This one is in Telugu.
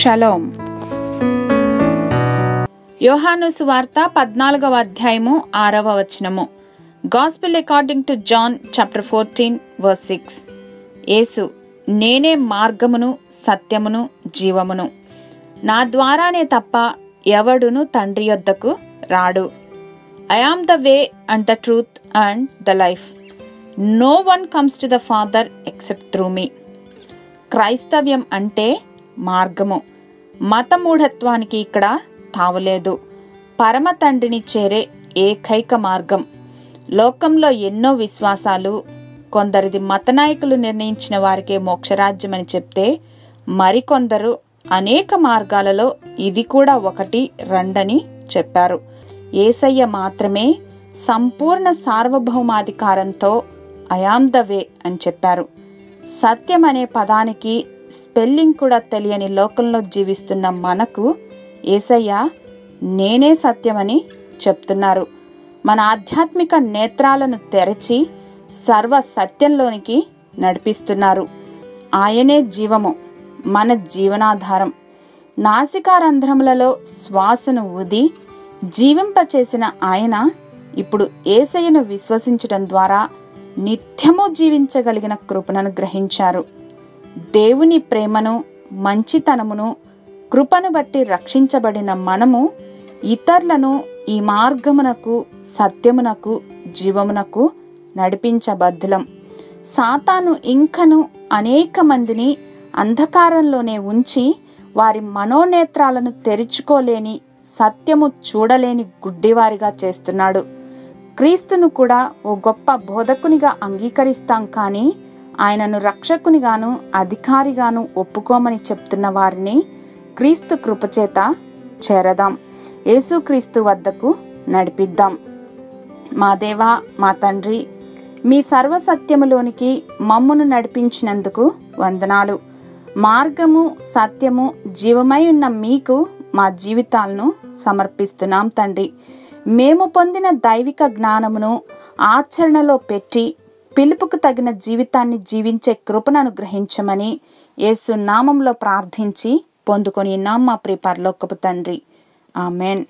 షలోం. యోహాను సువార్త 14వ అధ్యాయము 6వ వచనము. Gospel according to John chapter 14 verse 6. యేసు, నేనే మార్గమును సత్యమును జీవమును, నా ద్వారానే తప్ప ఎవడును తండ్రి యొద్దకు రాడు. I am the way and the truth and the life. No one comes to the Father except through me. క్రైస్తవ్యం అంటే మార్గము. మతమూఢత్వానికి ఇక్కడ తావులేదు. పరమ తండ్రిని చేరే ఏకైక మార్గం. లోకంలో ఎన్నో విశ్వాసాలు, కొందరిది మత నాయకులు నిర్ణయించిన వారికే మోక్షరాజ్యమని చెప్తే, మరికొందరు అనేక మార్గాలలో ఇది కూడా ఒకటి రండని చెప్పారు. యేసయ్య మాత్రమే సంపూర్ణ సార్వభౌమాధికారంతో ఐ యామ్ ద వే అని చెప్పారు. సత్యం అనే పదానికి స్పెల్లింగ్ కూడా తెలియని లోకంలో జీవిస్తున్న మనకు యేసయ్య నేనే సత్యమని చెప్తున్నారు. మన ఆధ్యాత్మిక నేత్రాలను తెరచి సర్వ సత్యంలోనికి నడిపిస్తున్నారు. ఆయనే జీవము, మన జీవనాధారం. నాసికారంధ్రములలో శ్వాసను ఊది జీవింపచేసిన ఆయన ఇప్పుడు యేసయ్యను విశ్వసించడం ద్వారా నిత్యము జీవించగలిగిన కృపను గ్రహించారు. దేవుని ప్రేమను, మంచితనమును, కృపను బట్టి రక్షించబడిన మనము ఇతరులను ఈ మార్గమునకు, సత్యమునకు, జీవమునకు నడిపించబద్దులం. సాతాను ఇంకను అనేక మందిని అంధకారంలోనే ఉంచి వారి మనోనేత్రాలను తెరుచుకోలేని, సత్యము చూడలేని గుడ్డివారిగా చేస్తున్నాడు. క్రీస్తును కూడా ఓ గొప్ప బోధకునిగా అంగీకరిస్తాం, కానీ ఆయనను రక్షకునిగాను అధికారిగాను ఒప్పుకోమని చెప్తున్న వారిని క్రీస్తు కృపచేత చేరదాం. యేసుక్రీస్తు వద్దకు నడిపిద్దాం. మా దేవా, మా తండ్రి, మీ సర్వసత్యములోనికి మమ్మును నడిపించినందుకు వందనాలు. మార్గము, సత్యము, జీవమై ఉన్న మీకు మా జీవితాలను సమర్పిస్తున్నాం తండ్రి. మేము పొందిన దైవిక జ్ఞానమును ఆచరణలో పెట్టి పిలుపుకు తగిన జీవితాన్ని జీవించే కృపను అనుగ్రహించమని యేసు నామంలో ప్రార్థించి పొందుకొని మా ప్రియ పరలోకపు తండ్రి. ఆమెన్.